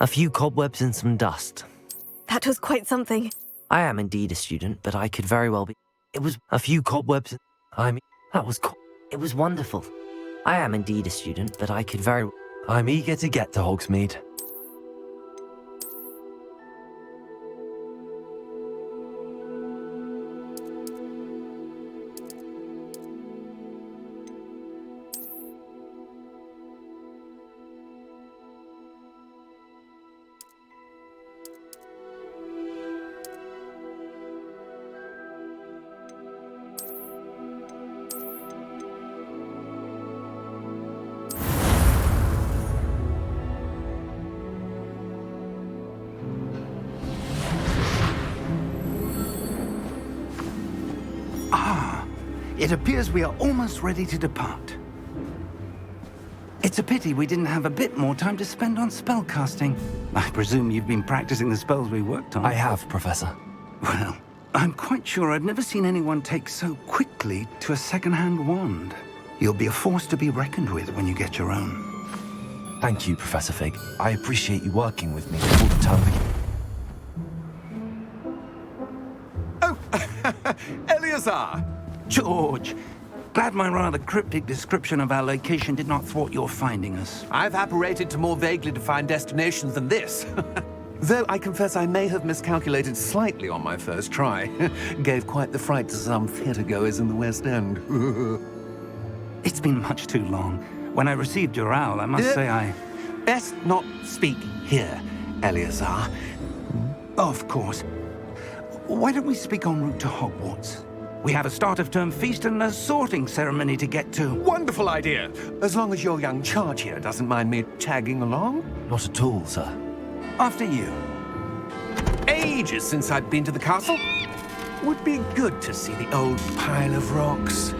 A few cobwebs and some dust. That was quite something. I am indeed a student, but I could very well be. It was a few cobwebs. It was wonderful. I am indeed a student, but I could very. I'm eager to get to Hogsmeade. It appears we are almost ready to depart. It's a pity we didn't have a bit more time to spend on spellcasting. I presume you've been practicing the spells we worked on. I have, Professor. Well, I'm quite sure I've never seen anyone take so quickly to a second-hand wand. You'll be a force to be reckoned with when you get your own. Thank you, Professor Fig. I appreciate you working with me all the time. Oh, Eleazar! George, glad my rather cryptic description of our location did not thwart your finding us. I've apparated to more vaguely defined destinations than this. Though I confess I may have miscalculated slightly on my first try. Gave quite the fright to some theatre-goers in the West End. It's been much too long. When I received your owl, I must say I... Best not speak here, Eleazar. Of course. Why don't we speak en route to Hogwarts? We have a start-of-term feast and a sorting ceremony to get to. Wonderful idea! As long as your young charge here doesn't mind me tagging along. Not at all, sir. After you. Ages since I've been to the castle. Would be good to see the old pile of rocks.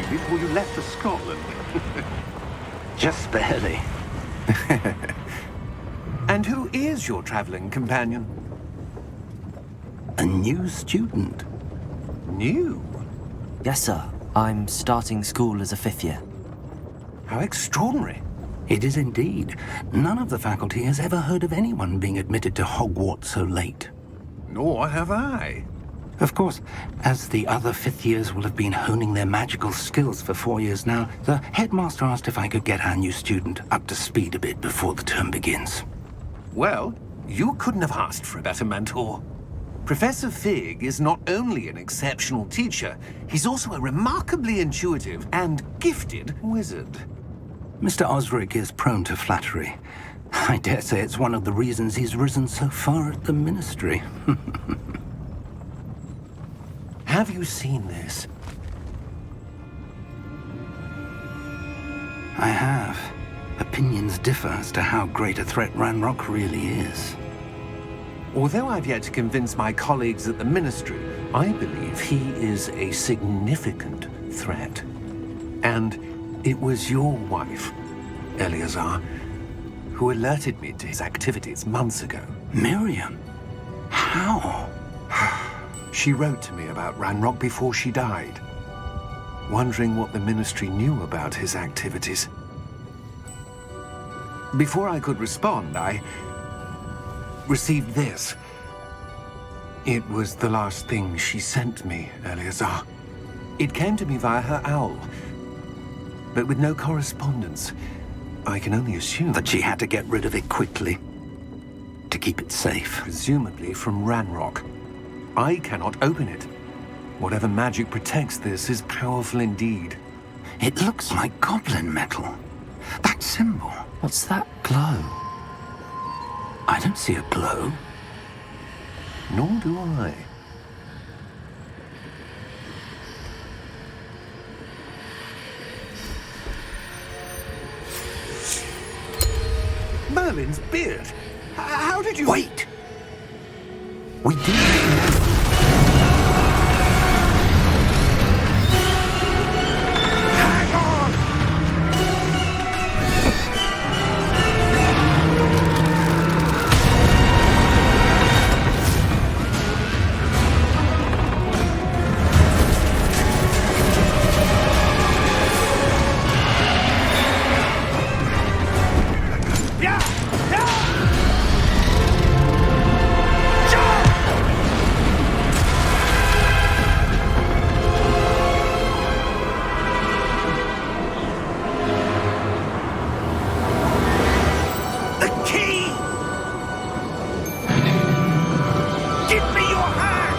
Before you left for Scotland. Just barely. And who is your traveling companion? A new student. New? Yes, sir. I'm starting school as a 5th year. How extraordinary. It is indeed. None of the faculty has ever heard of anyone being admitted to Hogwarts so late. Nor have I. Of course, as the other 5th years will have been honing their magical skills for 4 years now, the headmaster asked if I could get our new student up to speed a bit before the term begins. Well, you couldn't have asked for a better mentor. Professor Fig is not only an exceptional teacher, he's also a remarkably intuitive and gifted wizard. Mr. Osric is prone to flattery. I dare say it's one of the reasons he's risen so far at the Ministry. Have you seen this? I have. Opinions differ as to how great a threat Ranrock really is. Although I've yet to convince my colleagues at the Ministry, I believe he is a significant threat. And it was your wife, Eleazar, who alerted me to his activities months ago. Miriam? How? She wrote to me about Ranrock before she died, wondering what the Ministry knew about his activities. Before I could respond, I received this. It was the last thing she sent me, Eleazar. It came to me via her owl, but with no correspondence. I can only assume That she had to get rid of it quickly to keep it safe. presumably from Ranrock. I cannot open it. Whatever magic protects this is powerful indeed. It looks like goblin metal. That symbol. What's that glow? I don't see a glow. Nor do I. Merlin's beard. How did you... Wait! We didn't. Hang on! Yeah! Yeah! The key! Give me your hand!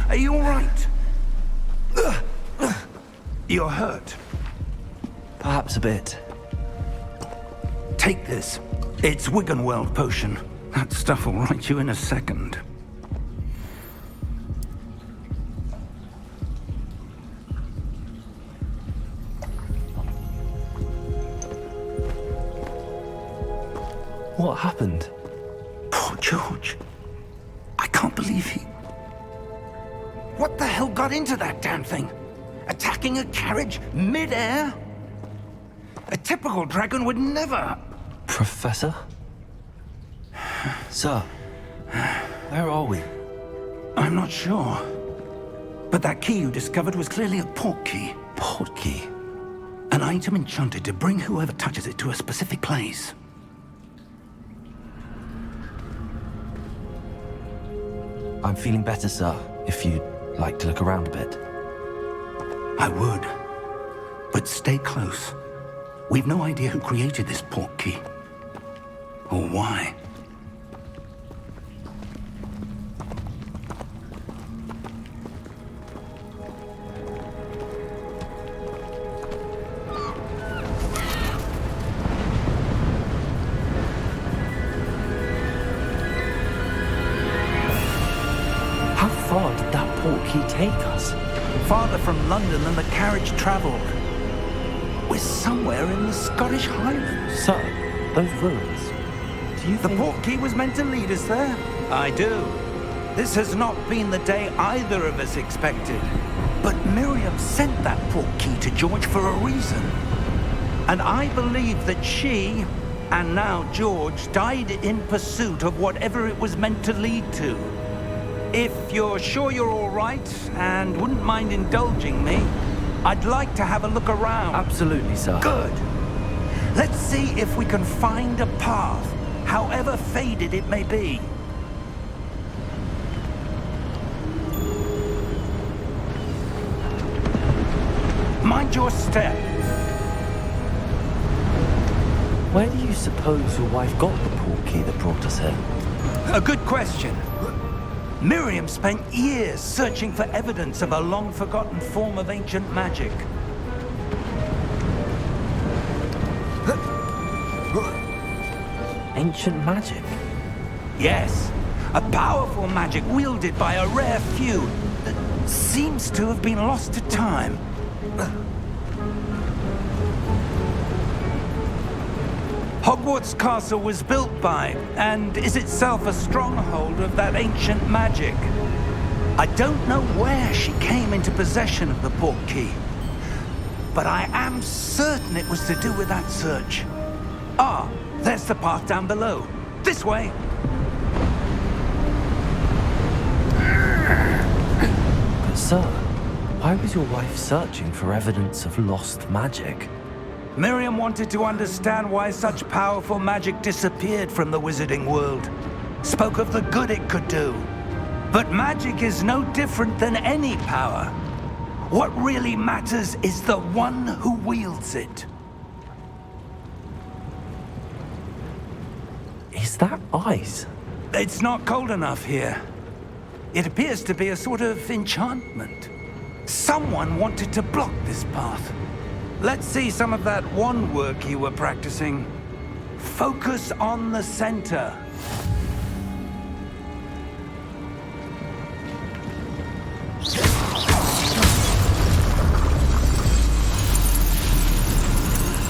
Are you all right? You're hurt. Perhaps a bit. Take this. It's Wiggenweld potion. That stuff will right you in a second. What happened? Poor George. I can't believe he... What the hell got into that damn thing? Attacking a carriage mid-air? A typical dragon would never... Professor? Sir, where are we? I'm not sure. But that key you discovered was clearly a port key. Port key? An item enchanted to bring whoever touches it to a specific place. I'm feeling better, sir, if you'd like to look around a bit. I would. But stay close. We've no idea who created this port key. Or why. How far did that port key take us? Farther from London than the carriage travelled. We're somewhere in the Scottish Highlands. Sir, those ruins. Do you The think... port key was meant to lead us there? I do. This has not been the day either of us expected. But Miriam sent that port key to George for a reason. And I believe that she, and now George, died in pursuit of whatever it was meant to lead to. If you're sure you're all right and wouldn't mind indulging me, I'd like to have a look around. Absolutely, sir. Good. Let's see if we can find a path, however faded it may be. Mind your step. Where do you suppose your wife got the port key that brought us here? A good question. Miriam spent years searching for evidence of a long-forgotten form of ancient magic. Ancient magic? Yes, a powerful magic wielded by a rare few that seems to have been lost to time. Hogwarts Castle was built by, and is itself a stronghold of that ancient magic. I don't know where she came into possession of the port key, but I am certain it was to do with that search. Ah, there's the path down below. This way. But sir, Why was your wife searching for evidence of lost magic? Miriam wanted to understand why such powerful magic disappeared from the wizarding world. Spoke of the good it could do. But magic is no different than any power. What really matters is the one who wields it. Is that ice? It's not cold enough here. It appears to be a sort of enchantment. Someone wanted to block this path. Let's see some of that wand work you were practicing. Focus on the center.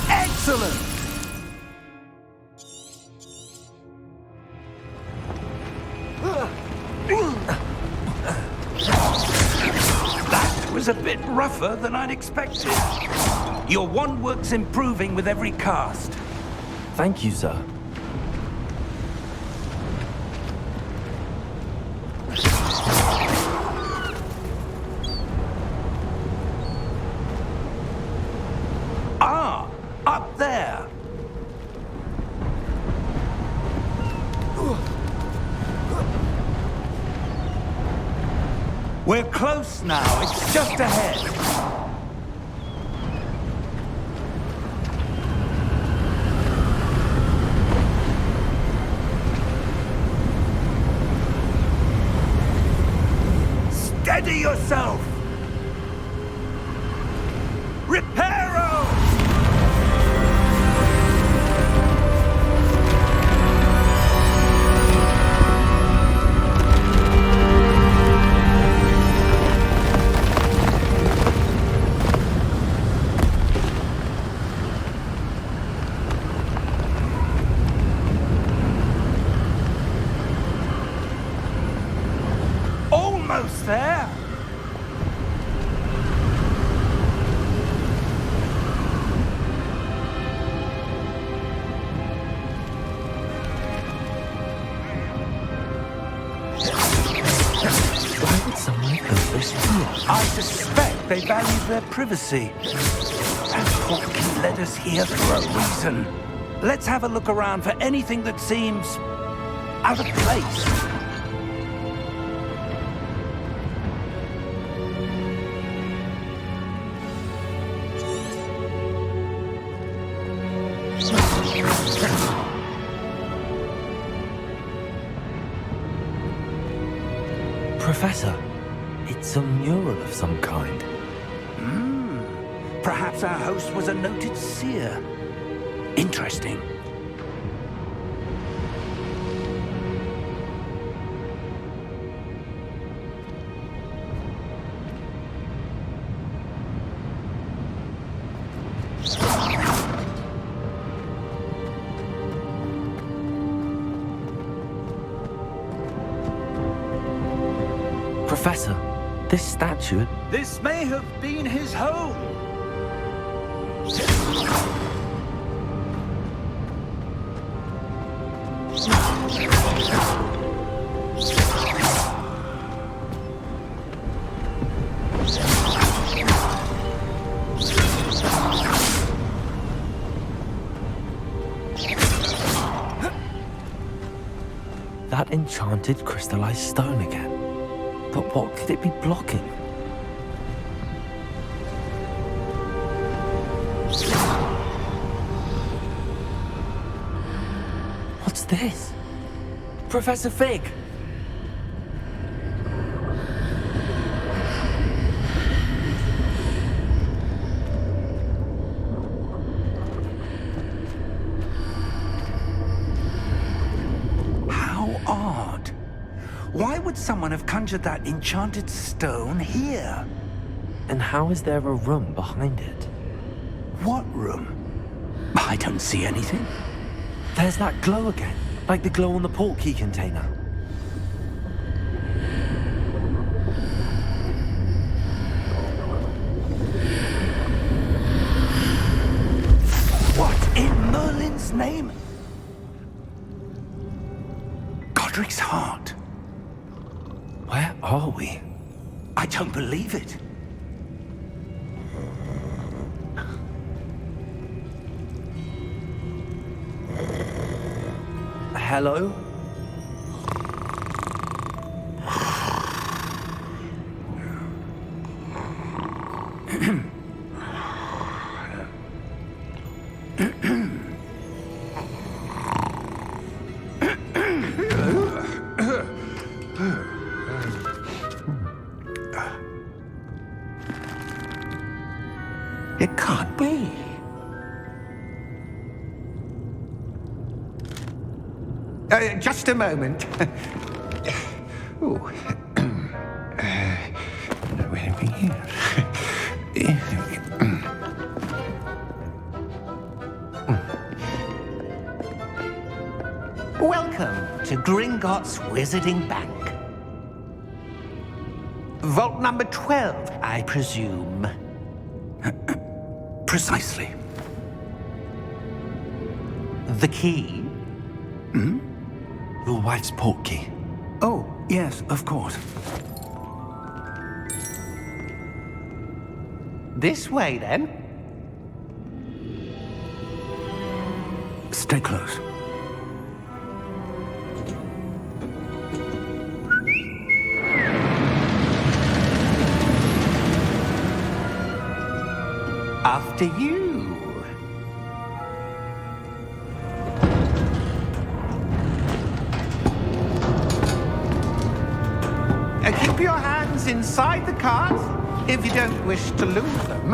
Excellent! That was a bit rougher than I'd expected. Your wand work's improving with every cast. Thank you, sir. Ah, up there. We're close now. It's just ahead. Steady yourself! Reparo! Almost there! Why would someone build this here? I suspect they value their privacy. That portkey led us here for a reason. Let's have a look around for anything that seems out of place. Professor, it's a mural of some kind. Perhaps our host was a noted seer. Interesting. Professor, this statue... This may have been his home. That enchanted crystallized stone again. But what could it be blocking? What's this? Professor Fig! How odd. Why would someone have conjured that enchanted stone here? And how is there a room behind it? What room? I don't see anything. There's that glow again, like the glow on the portkey container. What in Merlin's name? Godric's heart. Where are we? I don't believe it. hello? It can't be. Just a moment. Ooh. Where are we here? Welcome to Gringotts Wizarding Bank. Vault number 12, I presume. Precisely. The key? Hmm? Your wife's portkey. Oh, yes, of course. This way, then. Stay close. After you. Keep your hands inside the cart if you don't wish to lose them.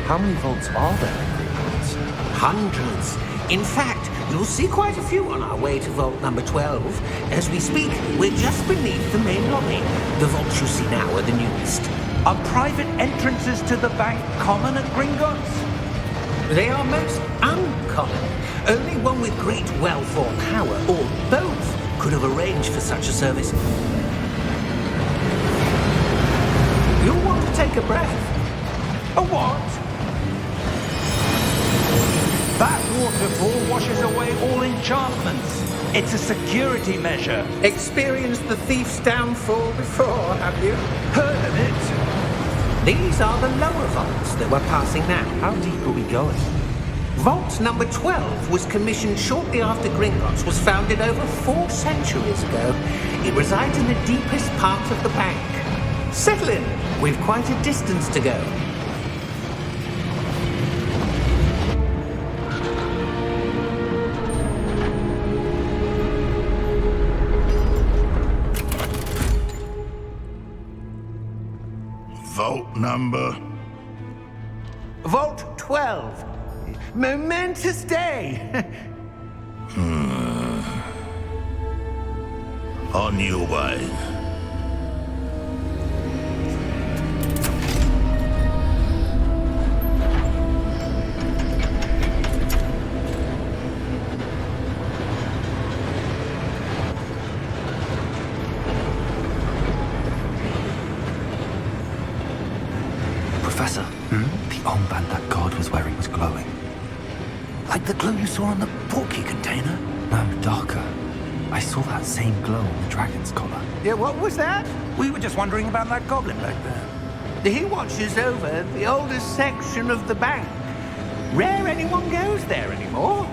How many vaults are there in Hogwarts? Hundreds. In fact, you'll see quite a few on our way to vault number 12. As we speak, we're just beneath the main lobby. The vaults you see now are the newest. Are private entrances to the bank common at Gringotts? They are most uncommon. Only one with great wealth or power, or both, could have arranged for such a service. You'll want to take a breath. A what? That waterfall washes away all enchantments. It's a security measure. Experienced the thief's downfall before, have you? Heard of it? These are the lower vaults that we're passing now. How deep are we going? Vault number 12 was commissioned shortly after Gringotts was founded over 4 centuries ago. It resides in the deepest part of the bank. Settle in. We've quite a distance to go. Vault number? Vault 12. Momentous day. On your way. Professor, the armband that guard was wearing was glowing. Like the glow you saw on the portkey container? No, darker. I saw that same glow on the dragon's collar. Yeah, what was that? We were just wondering about that goblin back there. He watches over the oldest section of the bank. Rare anyone goes there anymore.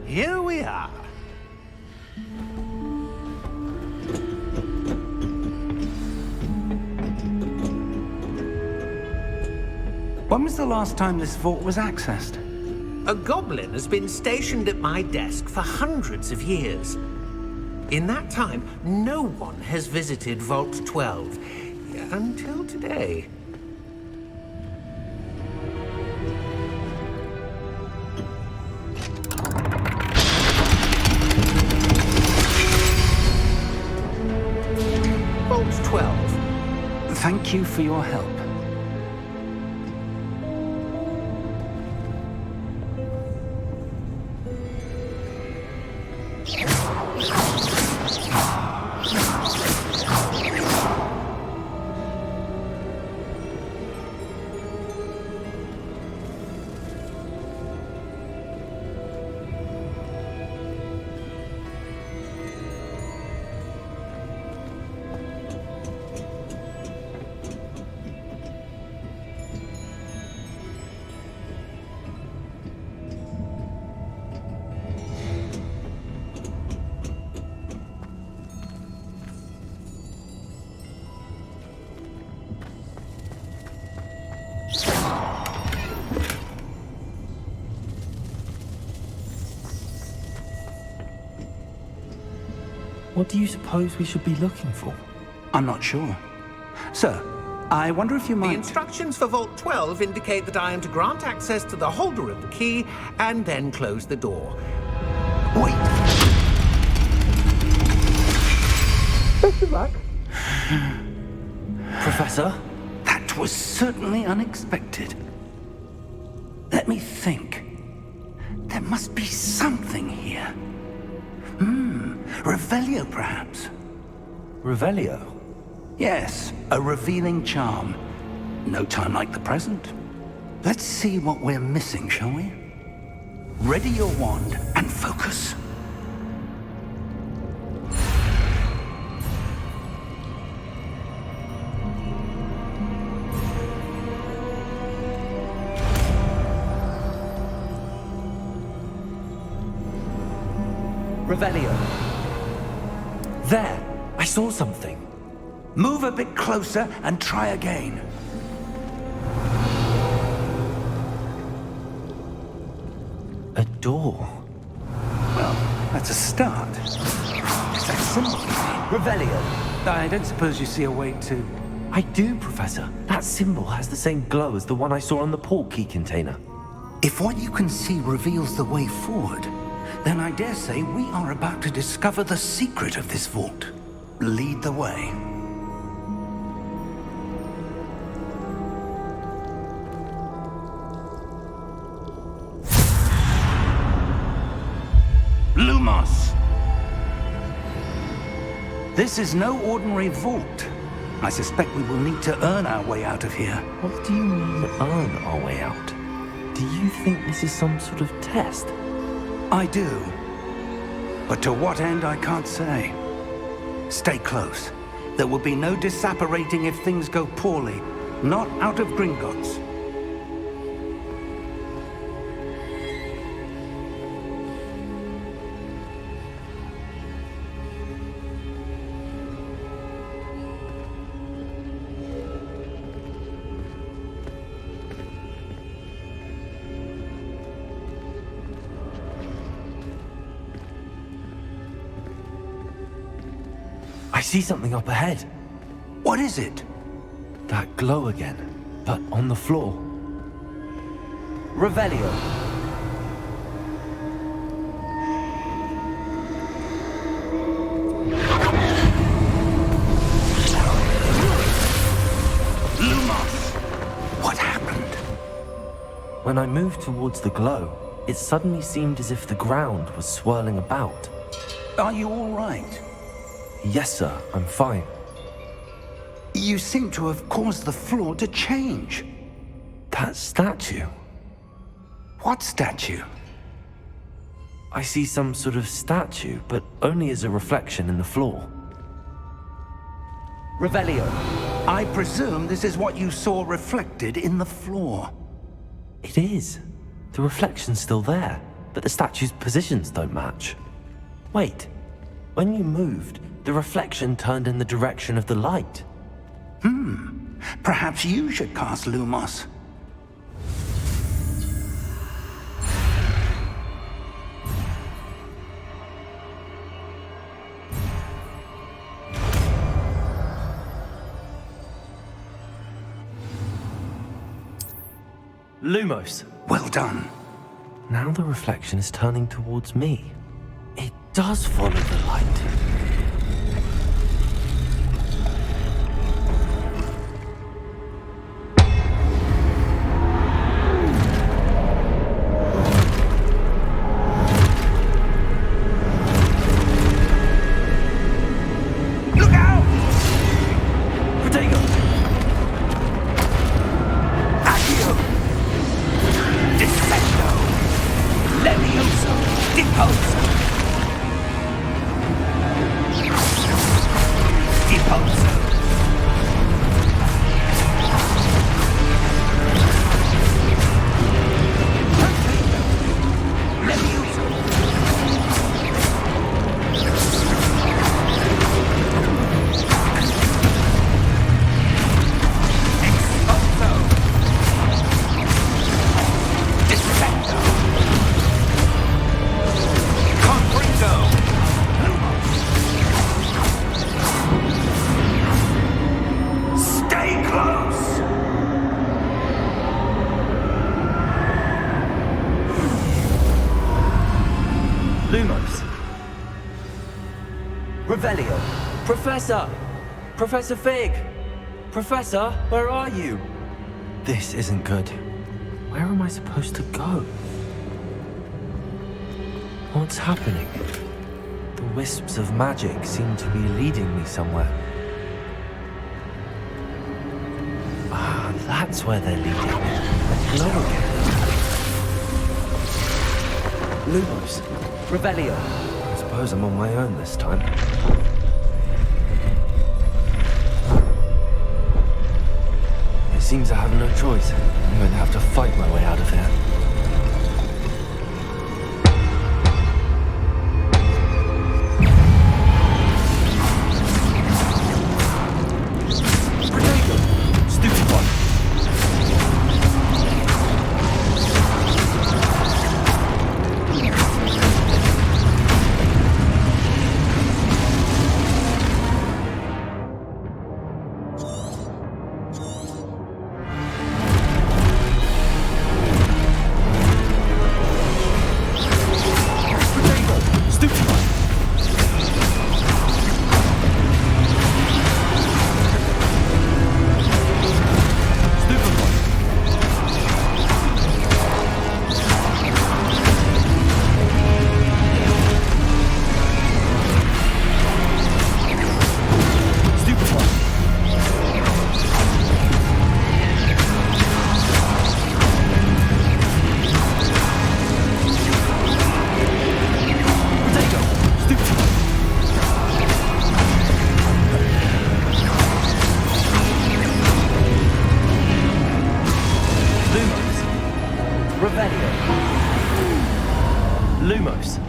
Here we are. When was the last time this vault was accessed? A goblin has been stationed at my desk for hundreds of years. In that time, no one has visited Vault 12 until today. Vault 12. Thank you for your help. What do you suppose we should be looking for? I'm not sure. Sir, I wonder if you The might... instructions for Vault 12 indicate that I am to grant access to the holder of the key and then close the door. Wait! Best of luck. Professor? That was certainly unexpected. Let me think. There must be something here. Revelio, perhaps? Revelio? Yes, a revealing charm. No time like the present. Let's see what we're missing, shall we? Ready your wand and focus. Revelio. There! I saw something. Move a bit closer and try again. A door. Well, that's a start. Is that symbol? Revelio. I don't suppose you see a way to... I do, Professor. That symbol has the same glow as the one I saw on the port key container. If what you can see reveals the way forward, then I dare say we are about to discover the secret of this vault. Lead the way. Lumos! This is no ordinary vault. I suspect we will need to earn our way out of here. What do you mean, earn our way out? Do you think this is some sort of test? I do. But to what end, I can't say. Stay close. There will be no disapparating if things go poorly. Not out of Gringotts. I see something up ahead. What is it? That glow again, but on the floor. Revelio. Lumos! What happened? When I moved towards the glow, it suddenly seemed as if the ground was swirling about. Are you all right? Yes, sir, I'm fine. You seem to have caused the floor to change. That statue. What statue? I see some sort of statue, but only as a reflection in the floor. Revelio. I presume this is what you saw reflected in the floor. It is. The reflection's still there, but the statue's positions don't match. Wait. When you moved, the reflection turned in the direction of the light. Perhaps you should cast Lumos. Lumos. Well done. Now the reflection is turning towards me. It does follow the light. Look out! Protego! Accio! Descendo! Levioso! Deposo! Revelio! Professor! Professor Fig! Professor, where are you? This isn't good. Where am I supposed to go? What's happening? The wisps of magic seem to be leading me somewhere. Ah, that's where they're leading. Let's go again. Lumos, Revelio. I suppose I'm on my own this time. It seems I have no choice. I'm going to have to fight my way out of here. Lumos.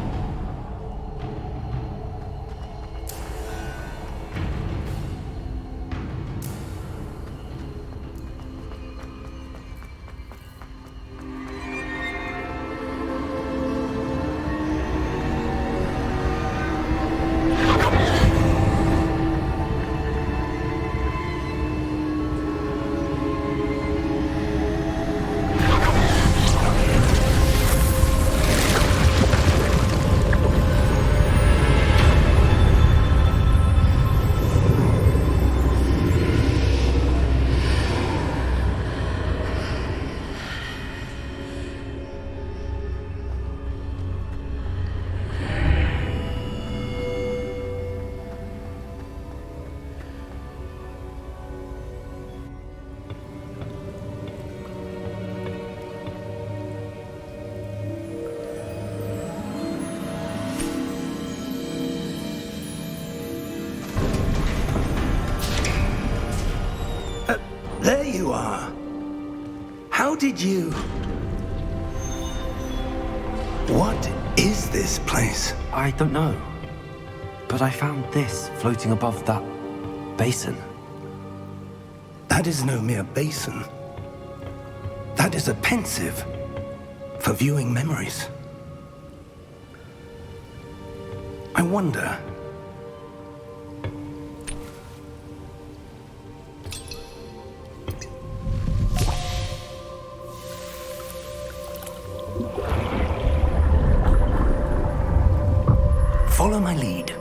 There you are. How did you... What is this place? I don't know. But I found this floating above that basin. That is no mere basin. That is a pensive for viewing memories. I wonder... Follow my lead.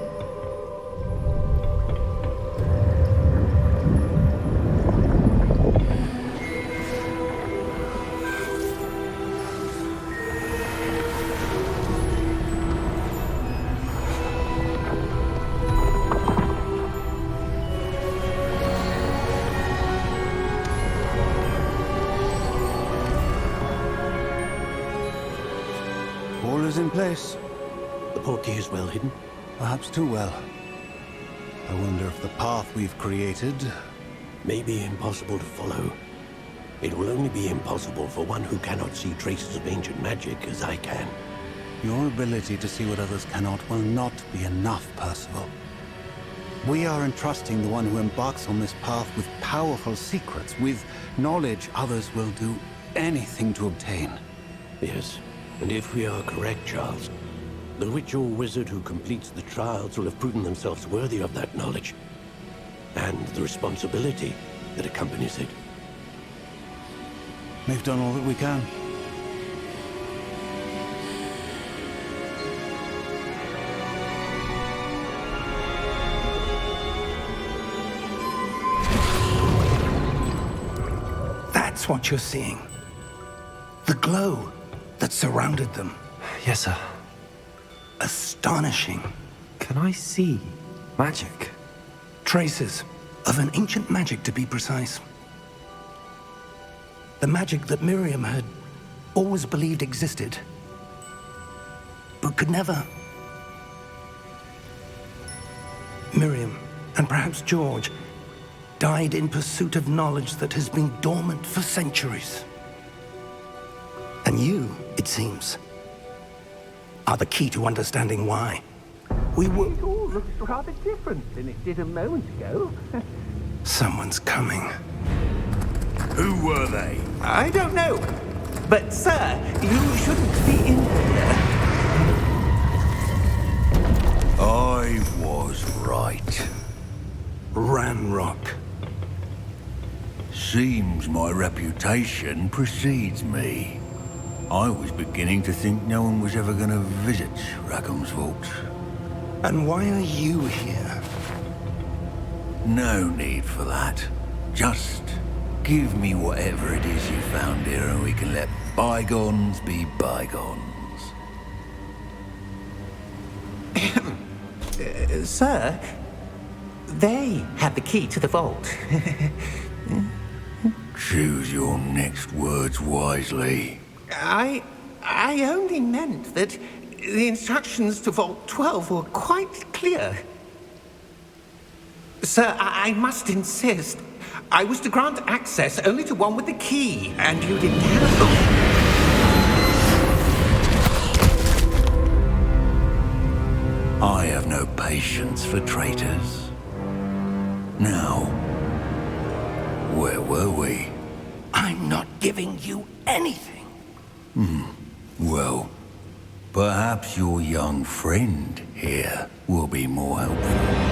All is in place. The portkey is well hidden. Perhaps too well. I wonder if the path we've created... May be impossible to follow. It will only be impossible for one who cannot see traces of ancient magic as I can. Your ability to see what others cannot will not be enough, Percival. We are entrusting the one who embarks on this path with powerful secrets, with knowledge others will do anything to obtain. Yes, and if we are correct, Charles, the witch or wizard who completes the trials will have proven themselves worthy of that knowledge, and the responsibility that accompanies it. We've done all that we can. what you're seeing? The glow that surrounded them. Yes, sir. Astonishing. Can I see magic? Traces of an ancient magic, to be precise. The magic that Miriam had always believed existed, but could never. Miriam, and perhaps George, died in pursuit of knowledge that has been dormant for centuries. And you, it seems, are the key to understanding why. We were... It all looks rather different than it did a moment ago. Someone's coming. Who were they? I don't know. But, sir, you shouldn't be in here. I was right. Ranrock. Seems my reputation precedes me. I was beginning to think no one was ever going to visit Rackham's vault. And why are you here? No need for that. Just give me whatever it is you found here and we can let bygones be bygones. Sir, they had the key to the vault. Choose your next words wisely. I only meant that the instructions to Vault 12 were quite clear. Sir, I must insist. I was to grant access only to one with the key, and you didn't have... I have no patience for traitors. Now, where were we? I'm not giving you anything. Well, perhaps your young friend here will be more helpful.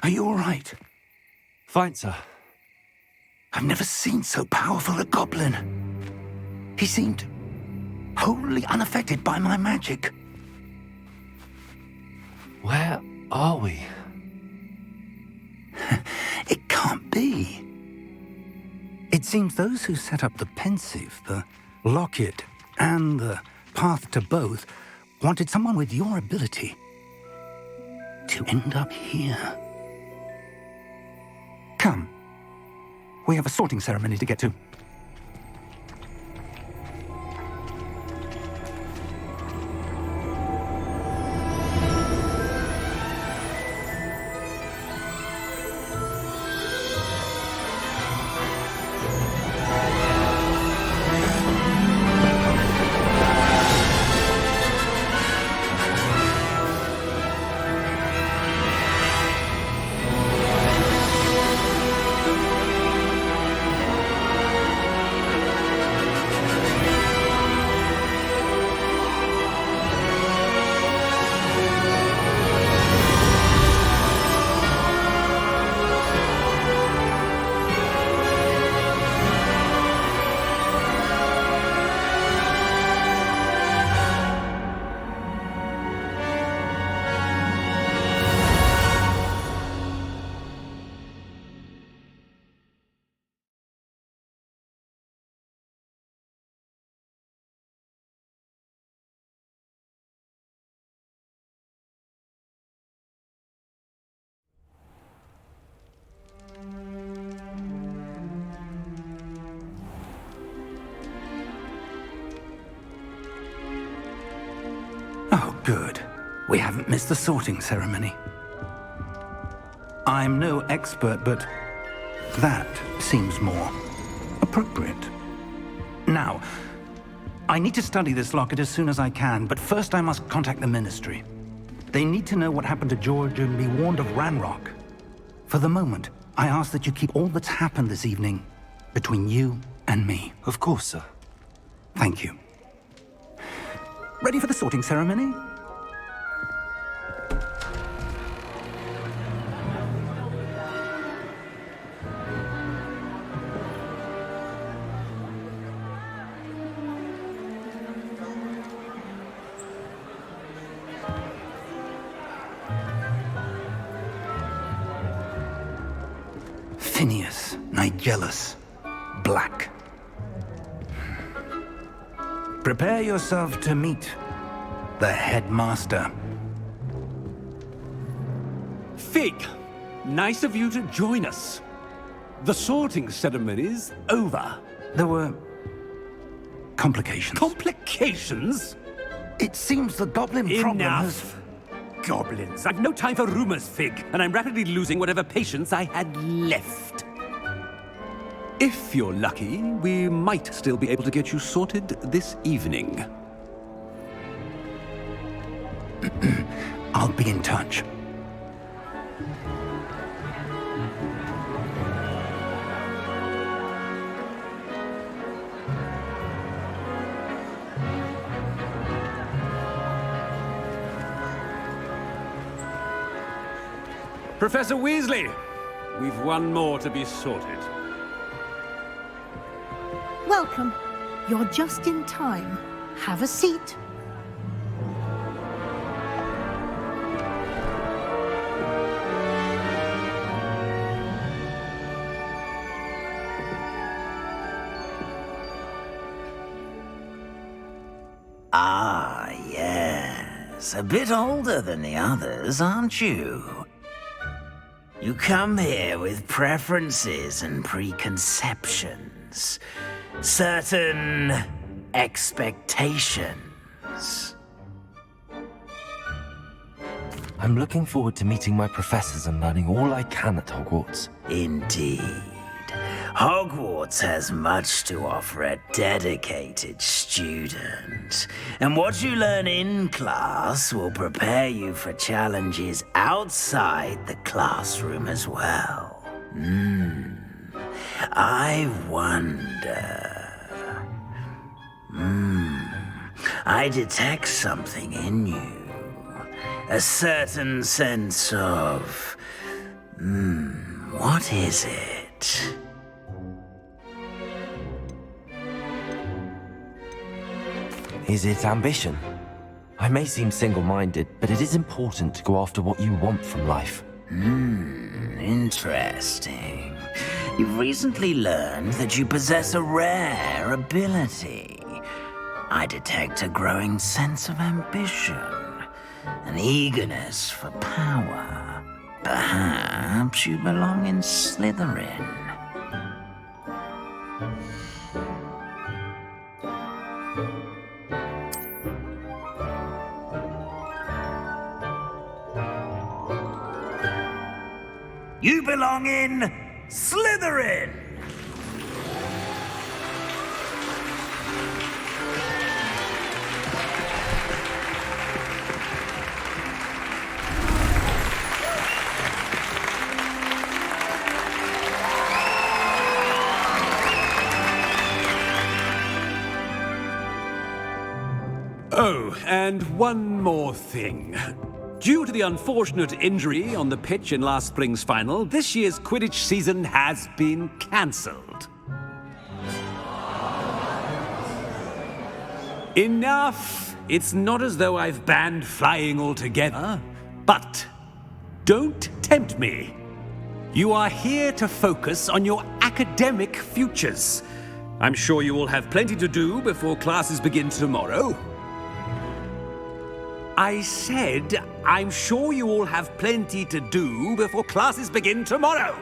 Are you all right? Fine, sir. I've never seen so powerful a goblin. He seemed wholly unaffected by my magic. Where are we? It can't be. It seems those who set up the pensive, the locket, and the path to both wanted someone with your ability to end up here. Come. We have a sorting ceremony to get to. Good. We haven't missed the sorting ceremony. I'm no expert, but that seems more appropriate. Now, I need to study this locket as soon as I can, but first I must contact the Ministry. They need to know what happened to George and be warned of Ranrock. For the moment, I ask that you keep all that's happened this evening between you and me. Of course, sir. Thank you. Ready for the sorting ceremony? Phineas, Nigellus, Black. Prepare yourself to meet the headmaster. Fig, nice of you to join us. The sorting ceremony's over. There were complications. Complications? It seems the goblin problem has... Enough! Goblins. I've no time for rumors, Fig, and I'm rapidly losing whatever patience I had left. If you're lucky, we might still be able to get you sorted this evening. I'll be in touch. Professor Weasley, we've one more to be sorted. Welcome. You're just in time. Have a seat. Ah, yes. A bit older than the others, aren't you? You come here with preferences and preconceptions. Certain expectations. I'm looking forward to meeting my professors and learning all I can at Hogwarts. Indeed. Hogwarts has much to offer a dedicated student. And what you learn in class will prepare you for challenges outside the classroom as well. I wonder... I detect something in you. A certain sense of... what is it? Is it ambition? I may seem single-minded, but it is important to go after what you want from life. Interesting. You've recently learned that you possess a rare ability. I detect a growing sense of ambition, an eagerness for power. Perhaps you belong in Slytherin. You belong in Slytherin! Oh, and one more thing. Due to the unfortunate injury on the pitch in last spring's final, this year's Quidditch season has been cancelled. Enough! It's not as though I've banned flying altogether, but don't tempt me. You are here to focus on your academic futures. I'm sure you will have plenty to do before classes begin tomorrow. I said, I'm sure you all have plenty to do before classes begin tomorrow.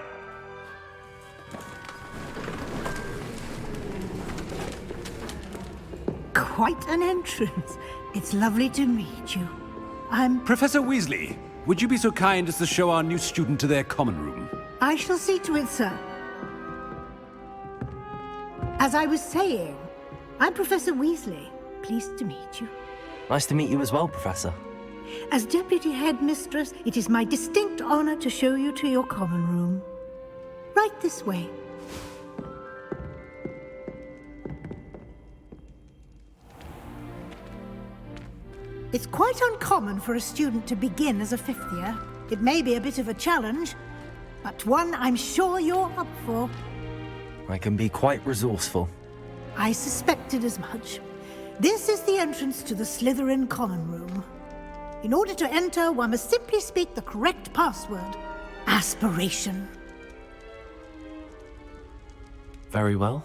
Quite an entrance. It's lovely to meet you. Professor Weasley, would you be so kind as to show our new student to their common room? I shall see to it, sir. As I was saying, I'm Professor Weasley. Pleased to meet you. Nice to meet you as well, Professor. As Deputy Headmistress, it is my distinct honor to show you to your common room. Right this way. It's quite uncommon for a student to begin as a fifth year. It may be a bit of a challenge, but one I'm sure you're up for. I can be quite resourceful. I suspected as much. This is the entrance to the Slytherin common room. In order to enter, one must simply speak the correct password. Aspiration. Very well.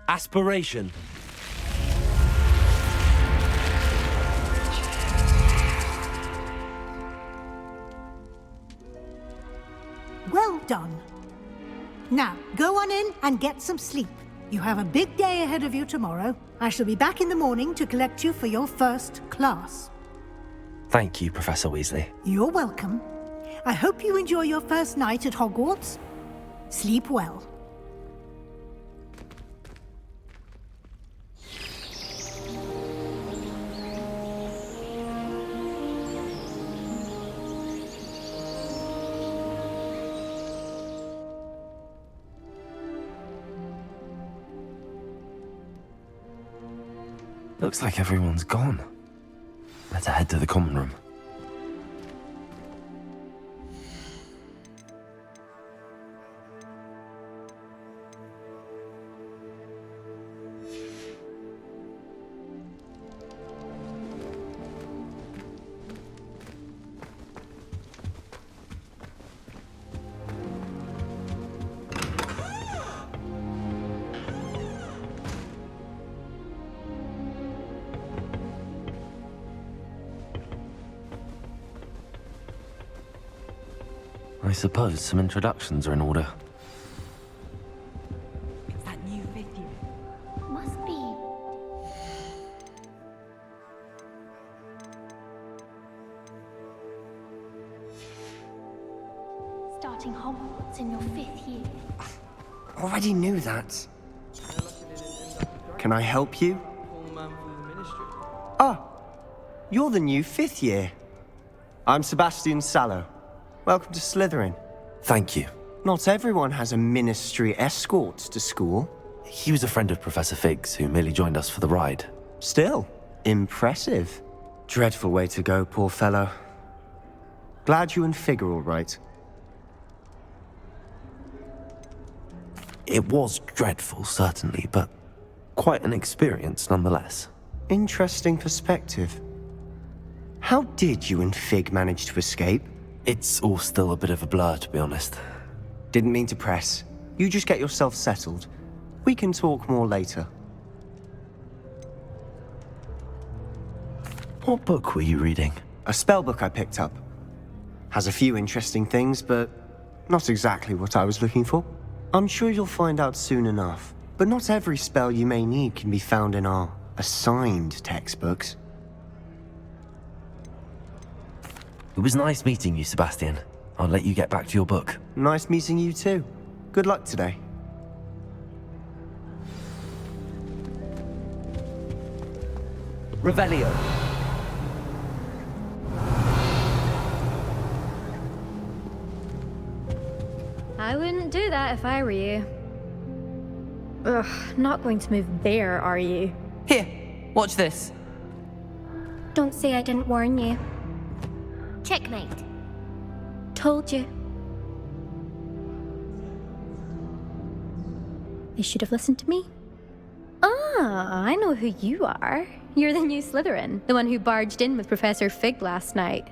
Aspiration. Well done. Now, go on in and get some sleep. You have a big day ahead of you tomorrow. I shall be back in the morning to collect you for your first class. Thank you, Professor Weasley. You're welcome. I hope you enjoy your first night at Hogwarts. Sleep well. Looks like everyone's gone. Better head to the common room. I suppose some introductions are in order. It's that new fifth year. Must be. Starting Hogwarts in your fifth year. Already knew that. Can I help you? Ah, you're the new fifth year. I'm Sebastian Sallow. Welcome to Slytherin. Thank you. Not everyone has a ministry escort to school. He was a friend of Professor Fig's who merely joined us for the ride. Still, impressive. Dreadful way to go, poor fellow. Glad you and Fig are all right. It was dreadful, certainly, but quite an experience nonetheless. Interesting perspective. How did you and Fig manage to escape? It's all still a bit of a blur, to be honest. Didn't mean to press. You just get yourself settled. We can talk more later. What book were you reading? A spell book I picked up. Has a few interesting things, but not exactly what I was looking for. I'm sure you'll find out soon enough. But not every spell you may need can be found in our assigned textbooks. It was nice meeting you, Sebastian. I'll let you get back to your book. Nice meeting you too. Good luck today. Revelio. I wouldn't do that if I were you. Ugh, not going to move there, are you? Here, watch this. Don't say I didn't warn you. Checkmate. Told you. They should have listened to me. Ah, I know who you are. You're the new Slytherin, the one who barged in with Professor Fig last night.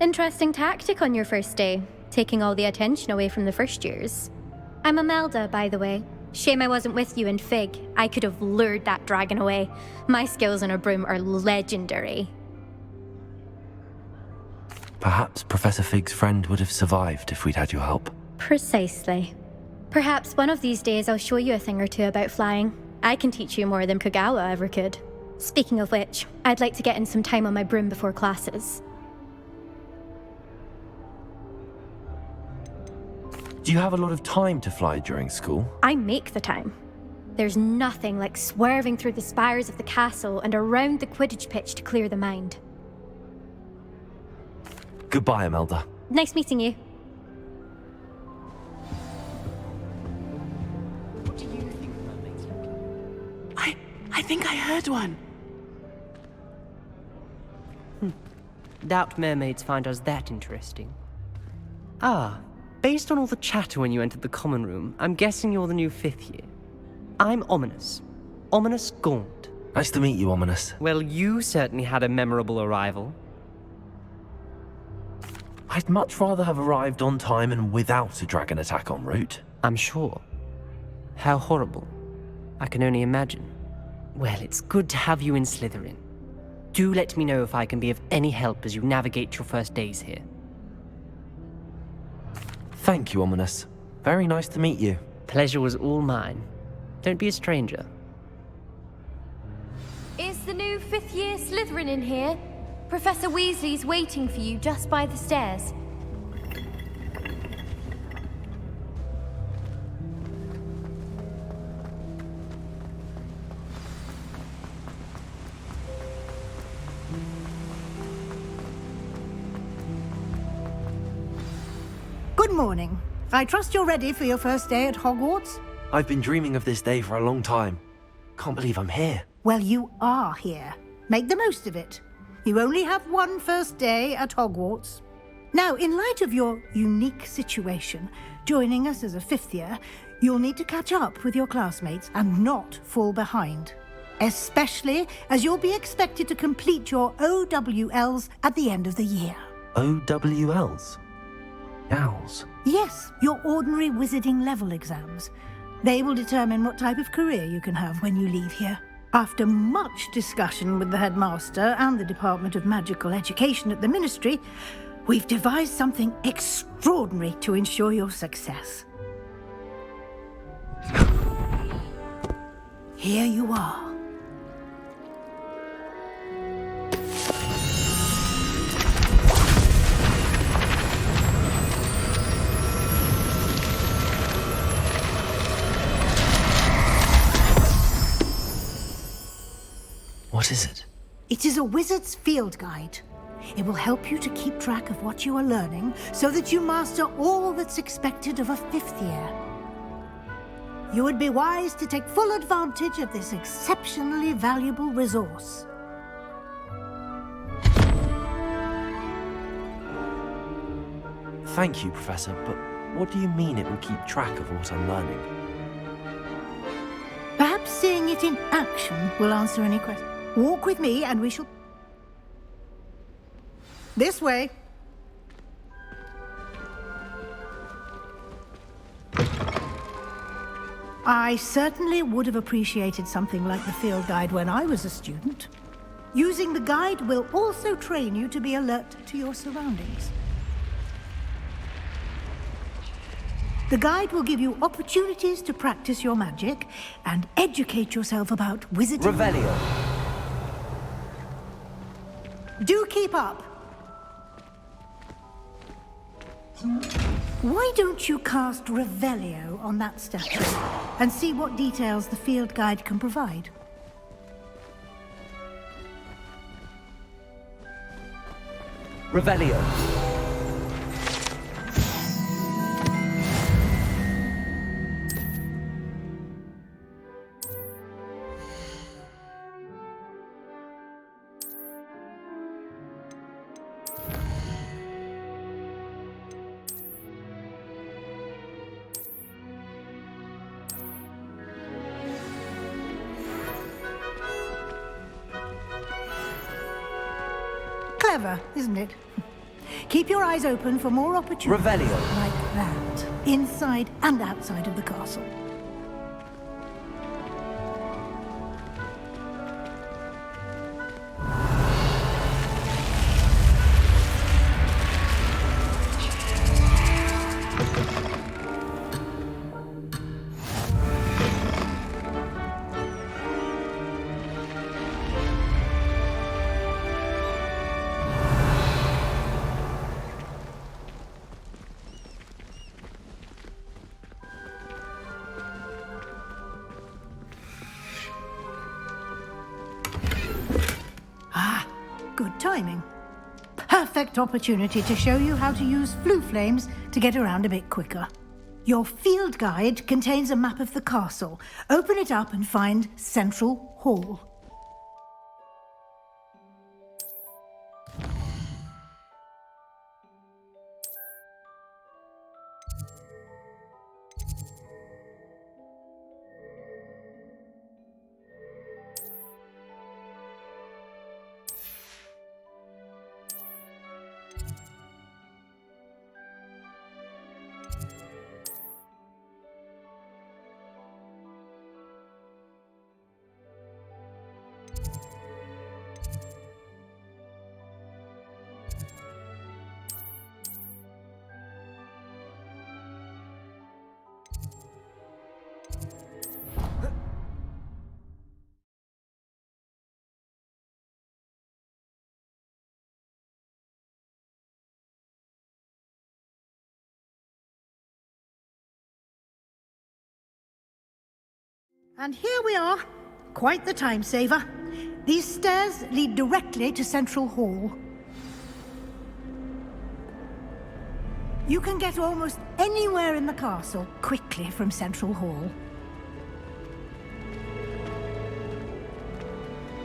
Interesting tactic on your first day, taking all the attention away from the first years. I'm Imelda, by the way. Shame I wasn't with you and Fig. I could have lured that dragon away. My skills on a broom are legendary. Perhaps Professor Fig's friend would have survived if we'd had your help. Precisely. Perhaps one of these days I'll show you a thing or two about flying. I can teach you more than Kagawa ever could. Speaking of which, I'd like to get in some time on my broom before classes. Do you have a lot of time to fly during school? I make the time. There's nothing like swerving through the spires of the castle and around the Quidditch pitch to clear the mind. Goodbye, Imelda. Nice meeting you. What do you think mermaids look like? I think I heard one. Doubt mermaids find us that interesting. Ah, based on all the chatter when you entered the common room, I'm guessing you're the new 5th year. I'm Ominous. Ominous Gaunt. Nice to meet you, Ominous. Well, you certainly had a memorable arrival. I'd much rather have arrived on time and without a dragon attack en route. I'm sure. How horrible. I can only imagine. Well, it's good to have you in Slytherin. Do let me know if I can be of any help as you navigate your first days here. Thank you, Ominous. Very nice to meet you. Pleasure was all mine. Don't be a stranger. Is the new 5th year Slytherin in here? Professor Weasley's waiting for you just by the stairs. Good morning. I trust you're ready for your first day at Hogwarts? I've been dreaming of this day for a long time. Can't believe I'm here. Well, you are here. Make the most of it. You only have one first day at Hogwarts. Now, in light of your unique situation, joining us as a 5th year, you'll need to catch up with your classmates and not fall behind. Especially as you'll be expected to complete your OWLs at the end of the year. OWLs? Owls? Yes, your ordinary wizarding level exams. They will determine what type of career you can have when you leave here. After much discussion with the headmaster and the Department of Magical Education at the Ministry, we've devised something extraordinary to ensure your success. Here you are. What is it? It is a wizard's field guide. It will help you to keep track of what you are learning so that you master all that's expected of a 5th year. You would be wise to take full advantage of this exceptionally valuable resource. Thank you, Professor, but what do you mean it will keep track of what I'm learning? Perhaps seeing it in action will answer any questions. Walk with me and we shall... This way. I certainly would have appreciated something like the field guide when I was a student. Using the guide will also train you to be alert to your surroundings. The guide will give you opportunities to practice your magic and educate yourself about wizarding. Revelio. Do keep up. Why don't you cast Revelio on that statue and see what details the field guide can provide? Revelio. Clever, isn't it? Keep your eyes open for more opportunities Revelio. like that, inside and outside of the castle. good timing. Perfect opportunity to show you how to use flue flames to get around a bit quicker. Your field guide contains a map of the castle. Open it up and find Central Hall. And here we are. Quite the time saver. These stairs lead directly to Central Hall. You can get almost anywhere in the castle quickly from Central Hall.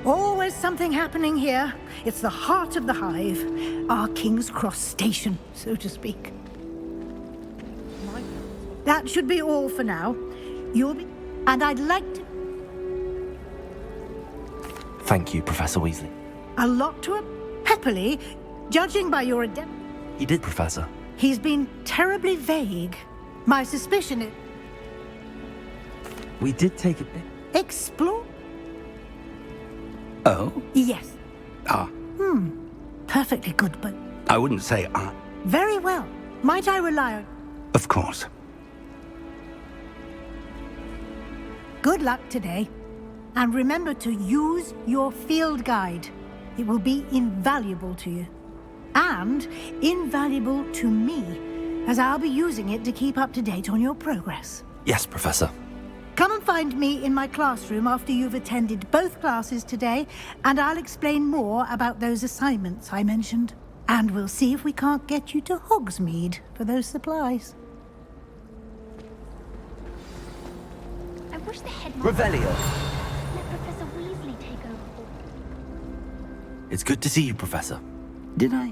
Always something happening here. It's the heart of the hive. Our King's Cross station, so to speak. That should be all for now. You'll be... And I'd like to... Thank you, Professor Weasley. A lot to him. Happily, judging by your He did, Professor. He's been terribly vague. My suspicion is... We did take a bit... Explore? Oh? Yes. Ah. Perfectly good, but... I wouldn't say ah. Very well. Might I rely on... Of course. Good luck today. And remember to use your field guide. It will be invaluable to you. And invaluable to me, as I'll be using it to keep up to date on your progress. Yes, Professor. Come and find me in my classroom after you've attended both classes today, and I'll explain more about those assignments I mentioned. And we'll see if we can't get you to Hogsmeade for those supplies. I wish the headmaster... Revelio. Let Professor Weasley take over. It's good to see you, Professor. Did I?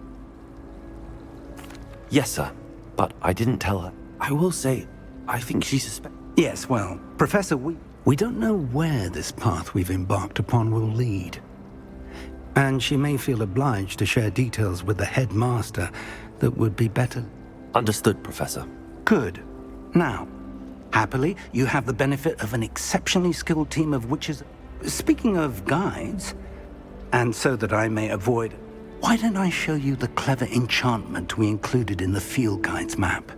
Yes, sir. But I didn't tell her. I will say, I think she suspects... Yes, well, Professor, we don't know where this path we've embarked upon will lead. And she may feel obliged to share details with the headmaster that would be better. Understood, Professor. Good. Now, happily, you have the benefit of an exceptionally skilled team of witches. Speaking of guides, and so that I may avoid... Why don't I show you the clever enchantment we included in the field guide's map?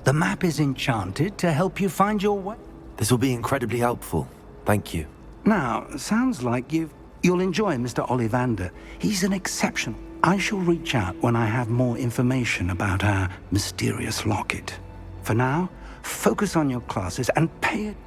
The map is enchanted to help you find your way. This will be incredibly helpful. Thank you. Now, sounds like you'll enjoy Mr. Ollivander. He's an exception. I shall reach out when I have more information about our mysterious locket. For now, focus on your classes and pay it.